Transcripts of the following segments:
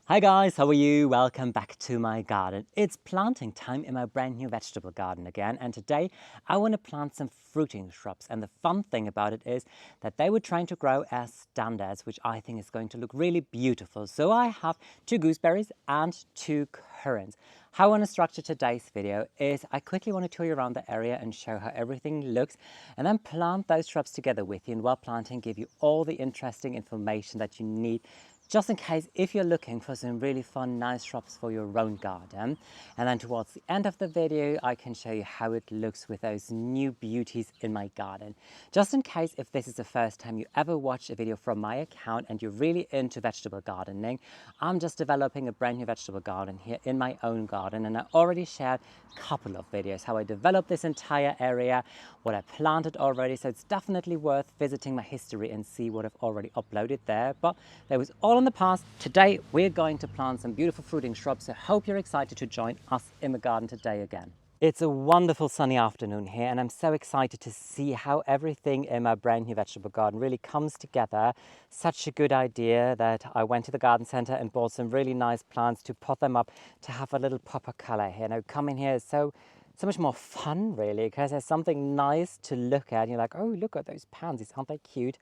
Hi guys, how are you? Welcome back to my garden. It's planting time in my brand new vegetable garden again, and today I want to plant some fruiting shrubs. And the fun thing about it is that they were trying to grow as standards, which I think is going to look really beautiful. So I have 2 gooseberries and 2 currants. How I want to structure today's video is I quickly want to tour you around the area and show how everything looks, and then plant those shrubs together with you, and while planting give you all the interesting information that you need just in case if you're looking for some really fun, nice shrubs for your own garden. And then towards the end of the video, I can show you how it looks with those new beauties in my garden. Just in case if this is the first time you ever watch a video from my account and you're really into vegetable gardening, I'm just developing a brand new vegetable garden here in my own garden, and I already shared a couple of videos how I developed this entire area, what I planted already, so it's definitely worth visiting my history and see what I've already uploaded there. But there was all in the past. Today we're going to plant some beautiful fruiting shrubs, so I hope you're excited to join us in the garden today again. It's a wonderful sunny afternoon here, and I'm so excited to see how everything in my brand new vegetable garden really comes together. Such a good idea that I went to the garden center and bought some really nice plants to pot them up to have a little pop of color here. Now coming here is so much more fun really, because there's something nice to look at. You're like, oh, look at those pansies, aren't they cute?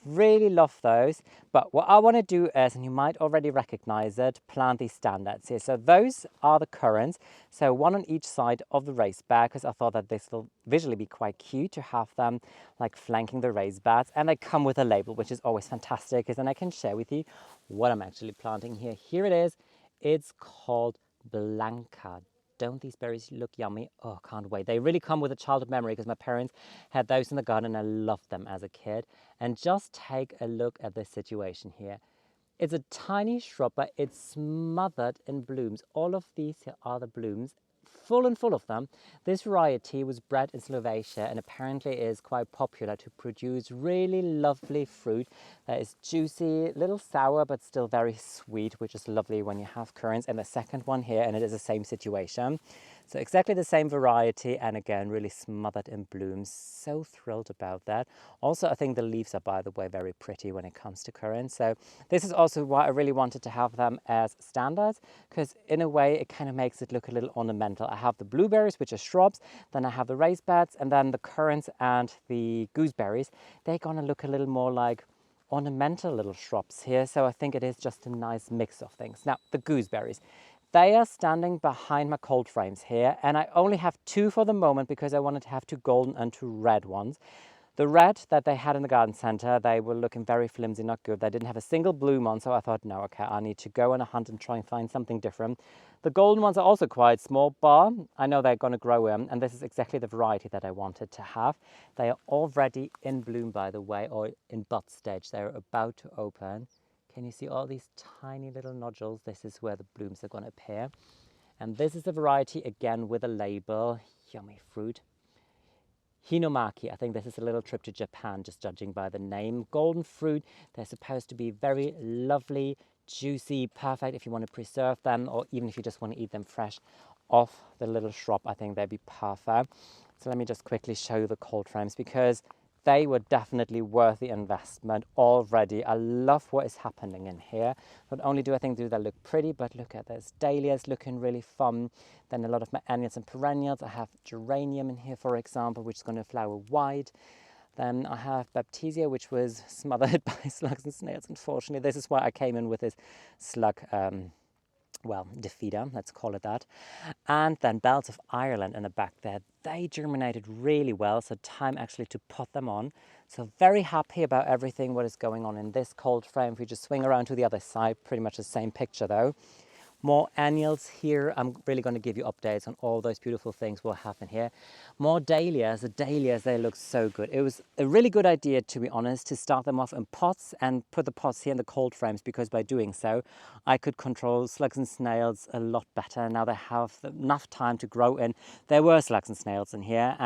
Really love those. But what I want to do is, and you might already recognize it, plant these standards here. So those are the currants. So one on each side of the raised bed, because I thought that this will visually be quite cute to have them like flanking the raised beds. And they come with a label, which is always fantastic, because then I can share with you what I'm actually planting here. Here it is. It's called Blanca. Don't these berries look yummy? Oh, can't wait. They really come with a childhood memory, because my parents had those in the garden and I loved them as a kid. And just take a look at this situation here. It's a tiny shrub, but it's smothered in blooms. All of these here are the blooms, full and full of them. This variety was bred in Slovakia and apparently is quite popular to produce really lovely fruit that is juicy, a little sour, but still very sweet, which is lovely when you have currants. And the second one here, and it is the same situation. So exactly the same variety, and again, really smothered in blooms. So thrilled about that. Also, I think the leaves are, by the way, very pretty when it comes to currants. So this is also why I really wanted to have them as standards, because in a way, it kind of makes it look a little ornamental. I have the blueberries, which are shrubs, then I have the raised beds, and then the currants and the gooseberries. They're gonna look a little more like ornamental little shrubs here. So I think it is just a nice mix of things. Now, the gooseberries. They are standing behind my cold frames here, and I only have 2 for the moment because I wanted to have 2 golden and 2 red ones. The red that they had in the garden center, they were looking very flimsy, not good. They didn't have a single bloom on, so I thought, no, okay, I need to go on a hunt and try and find something different. The golden ones are also quite small, but I know they're going to grow in, and this is exactly the variety that I wanted to have. They are already in bloom, by the way, or in bud stage. They're about to open. Can you see all these tiny little nodules? This is where the blooms are going to appear. And this is the variety, again, with a label. Yummy fruit. Hinomaki, I think this is a little trip to Japan, just judging by the name. Golden fruit, they're supposed to be very lovely, juicy, perfect if you want to preserve them, or even if you just want to eat them fresh off the little shrub. I think they'd be perfect. So let me just quickly show you the cold frames, because they were definitely worth the investment already. I love what is happening in here. Not only do I think do they look pretty, but look at this. Dahlias looking really fun. Then a lot of my annuals and perennials. I have geranium in here, for example, which is going to flower white. Then I have Baptisia, which was smothered by slugs and snails, unfortunately. This is why I came in with this slug well, defeater, let's call it that. And then bells of Ireland in the back there. They germinated really well, so time actually to pot them on. So very happy about everything, what is going on in this cold frame. If we just swing around to the other side, pretty much the same picture though. More annuals here. I'm really going to give you updates on all those beautiful things will happen here. More dahlias. The dahlias, they look so good. It was a really good idea, to be honest, to start them off in pots and put the pots here in the cold frames, because by doing so, I could control slugs and snails a lot better. Now they have enough time to grow in. There were slugs and snails in here.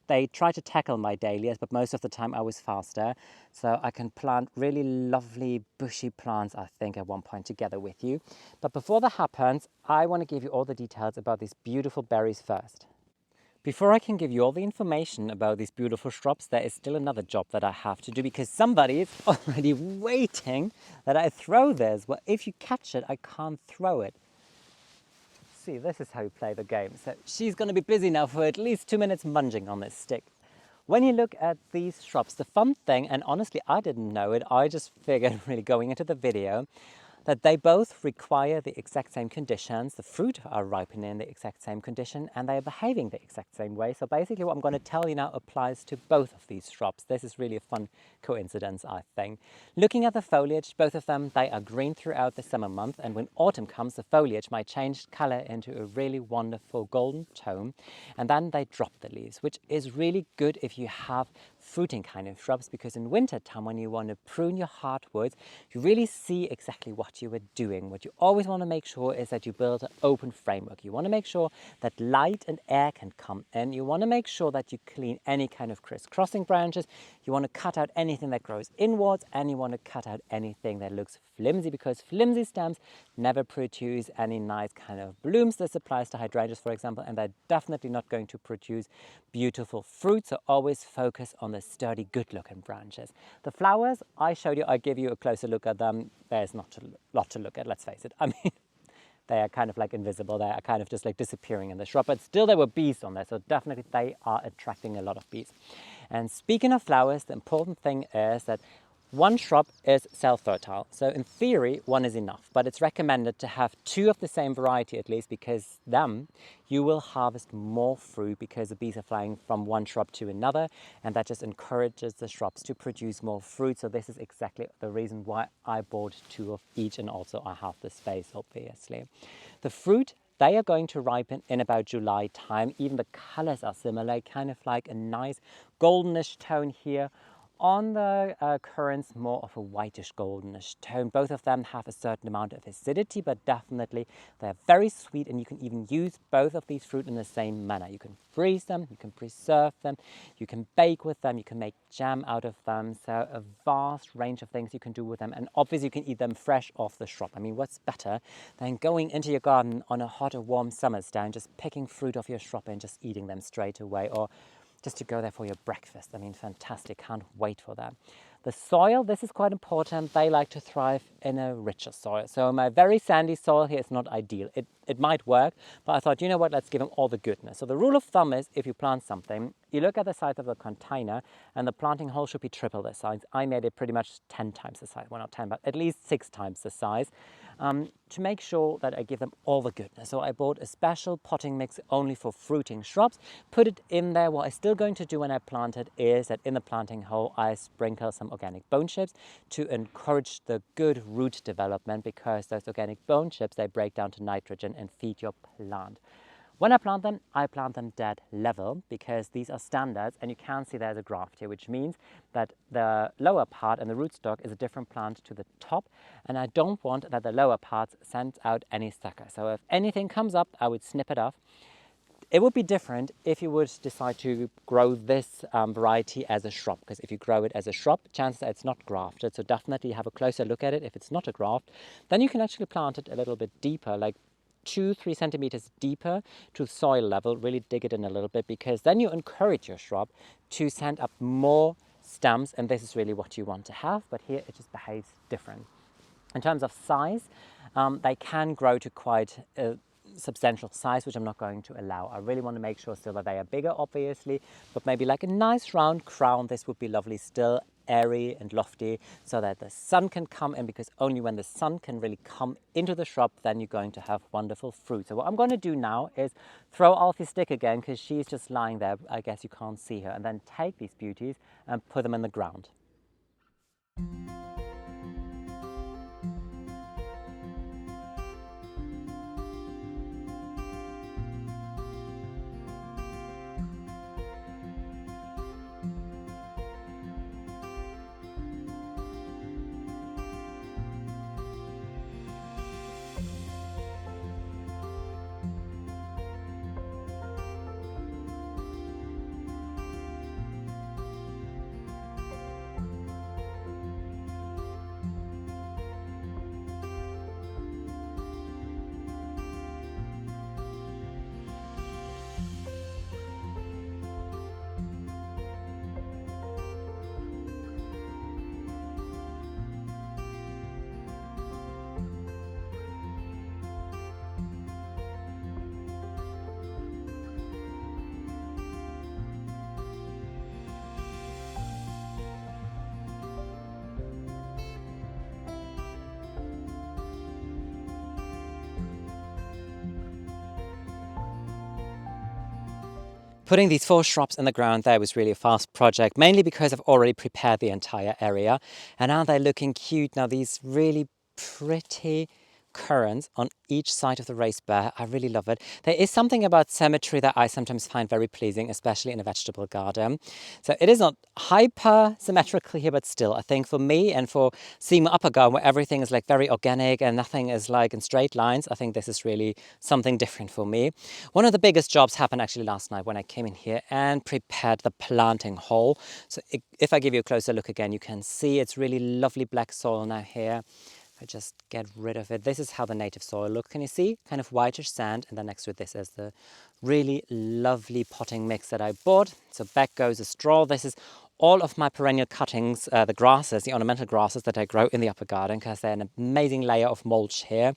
They try to tackle my dahlias, but most of the time I was faster. So I can plant really lovely bushy plants, I think, at one point together with you. But before that happens, I want to give you all the details about these beautiful berries first. Before I can give you all the information about these beautiful shrubs, there is still another job that I have to do because somebody is already waiting that I throw this. Well, if you catch it, I can't throw it. See, this is how you play the game. So she's going to be busy now for at least 2 minutes munging on this stick. When you look at these shrubs, the fun thing, and honestly I didn't know it, I just figured really going into the video, that they both require the exact same conditions. The fruit are ripening in the exact same condition and they are behaving the exact same way. So basically what I'm going to tell you now applies to both of these shrubs. This is really a fun coincidence, I think. Looking at the foliage, both of them, they are green throughout the summer month, and when autumn comes, the foliage might change color into a really wonderful golden tone, and then they drop the leaves, which is really good if you have fruiting kind of shrubs, because in winter time when you want to prune your hardwoods, you really see exactly what you are doing. What you always want to make sure is that you build an open framework. You want to make sure that light and air can come in. You want to make sure that you clean any kind of crisscrossing branches. You want to cut out anything that grows inwards, and you want to cut out anything that looks flimsy, because flimsy stems never produce any nice kind of blooms. This applies to hydrangeas, for example, and they're definitely not going to produce beautiful fruit. So always focus on the sturdy, good looking branches. The flowers I showed you, I give you a closer look at them. There's not a lot to look at, let's face it. I mean, they are kind of like invisible. They are kind of just like disappearing in the shrub, but still there were bees on there. So definitely they are attracting a lot of bees. And speaking of flowers, the important thing is that one shrub is self-fertile. So in theory, one is enough, but it's recommended to have two of the same variety at least, because then you will harvest more fruit because the bees are flying from one shrub to another, and that just encourages the shrubs to produce more fruit. So this is exactly the reason why I bought two of each, and also I have the space, obviously. The fruit, they are going to ripen in about July time. Even the colors are similar, kind of like a nice goldenish tone here. On the currants, more of a whitish goldenish tone. Both of them have a certain amount of acidity, but definitely they're very sweet, and you can even use both of these fruit in the same manner. You can freeze them, you can preserve them, you can bake with them, you can make jam out of them. So a vast range of things you can do with them, and obviously you can eat them fresh off the shrub. I mean, what's better than going into your garden on a hot or warm summer's day and just picking fruit off your shrub and just eating them straight away, or just to go there for your breakfast. I mean, fantastic, can't wait for that. The soil, this is quite important. They like to thrive in a richer soil. So my very sandy soil here is not ideal. It might work, but I thought, you know what, let's give them all the goodness. So the rule of thumb is, if you plant something, you look at the size of the container, and the planting hole should be triple the size. I made it pretty much 10 times the size. Well, not 10, but at least 6 times the size, to make sure that I give them all the goodness. So I bought a special potting mix only for fruiting shrubs, put it in there. What I'm still going to do when I plant it is that in the planting hole, I sprinkle some organic bone chips to encourage the good root development, because those organic bone chips, they break down to nitrogen and feed your plant. When I plant them dead level, because these are standards, and you can see there's a graft here, which means that the lower part and the rootstock is a different plant to the top, and I don't want that the lower parts send out any sucker. So if anything comes up, I would snip it off. It would be different if you would decide to grow this variety as a shrub, because if you grow it as a shrub, chances are it's not grafted. So definitely have a closer look at it. If it's not a graft, then you can actually plant it a little bit deeper, like 2-3 centimeters deeper to soil level. Really dig it in a little bit, because then you encourage your shrub to send up more stems, and this is really what you want to have. But here it just behaves different. In terms of size, they can grow to quite a substantial size, which I'm not going to allow. I really want to make sure still that they are bigger, obviously, but maybe like a nice round crown. This would be lovely, still airy and lofty, so that the sun can come in, because only when the sun can really come into the shrub, then you're going to have wonderful fruit. So what I'm going to do now is throw Alfie's stick again, because she's just lying there. I guess you can't see her. And then take these beauties and put them in the ground. Putting these 4 shrubs in the ground there was really a fast project, mainly because I've already prepared the entire area. And now they're looking cute. Now these really pretty currants on each side of the raised bed. I really love it. There is something about symmetry that I sometimes find very pleasing, especially in a vegetable garden. So it is not hyper symmetrical here, but still, I think for me and for seeing my upper garden where everything is like very organic and nothing is like in straight lines, I think this is really something different for me. One of the biggest jobs happened actually last night when I came in here and prepared the planting hole. So if I give you a closer look again, you can see it's really lovely black soil now here. I just get rid of it. This is how the native soil looks. Can you see? Kind of whitish sand, and then next to it this is the really lovely potting mix that I bought. So back goes a straw. This is all of my perennial cuttings, the grasses, the ornamental grasses that I grow in the upper garden, because they're an amazing layer of mulch here.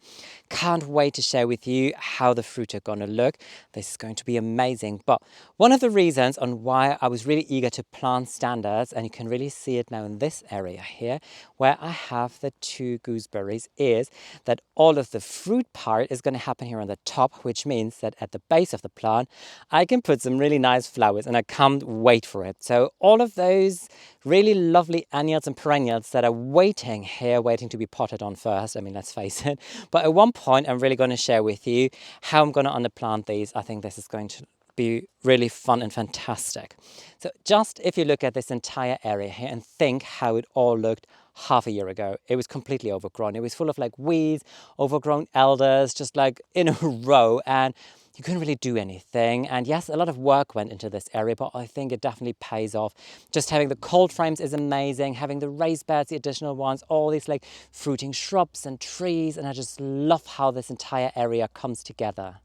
Can't wait to share with you how the fruit are gonna look. This is going to be amazing. But one of the reasons on why I was really eager to plant standards, and you can really see it now in this area here, where I have the 2 gooseberries, is that all of the fruit part is going to happen here on the top, which means that at the base of the plant, I can put some really nice flowers, and I can't wait for it. So all of those really lovely annuals and perennials that are waiting here, waiting to be potted on first. I mean, let's face it. But at one point, I'm really going to share with you how I'm going to underplant these. I think this is going to be really fun and fantastic. So just if you look at this entire area here and think how it all looked half a year ago, it was completely overgrown. It was full of like weeds, overgrown elders, just like in a row, and you couldn't really do anything. And yes, a lot of work went into this area, but I think it definitely pays off. Just having the cold frames is amazing, having the raised beds, the additional ones, all these like fruiting shrubs and trees, and I just love how this entire area comes together.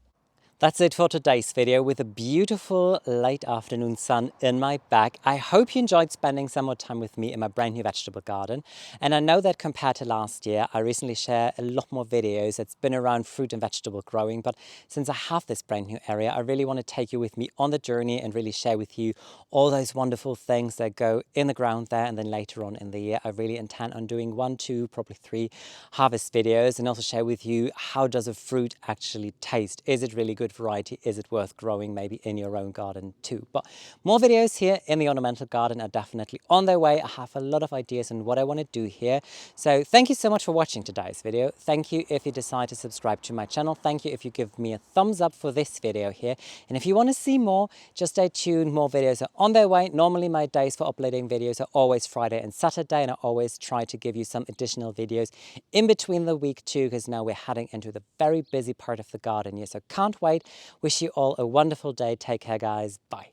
That's it for today's video with a beautiful late afternoon sun in my back. I hope you enjoyed spending some more time with me in my brand new vegetable garden. And I know that compared to last year, I recently share a lot more videos that's been around fruit and vegetable growing. But since I have this brand new area, I really want to take you with me on the journey and really share with you all those wonderful things that go in the ground there. And then later on in the year, I really intend on doing 1, 2, probably 3 harvest videos, and also share with you how does a fruit actually taste? Is it really good variety? Is it worth growing maybe in your own garden too? But more videos here in the ornamental garden are definitely on their way. I have a lot of ideas on what I want to do here. So thank you so much for watching today's video. Thank you if you decide to subscribe to my channel. Thank you if you give me a thumbs up for this video here. And if you want to see more, just stay tuned. More videos are on their way. Normally my days for uploading videos are always Friday and Saturday, and I always try to give you some additional videos in between the week too, because now we're heading into the very busy part of the garden year. So can't wait. Wish you all a wonderful day. Take care, guys. Bye.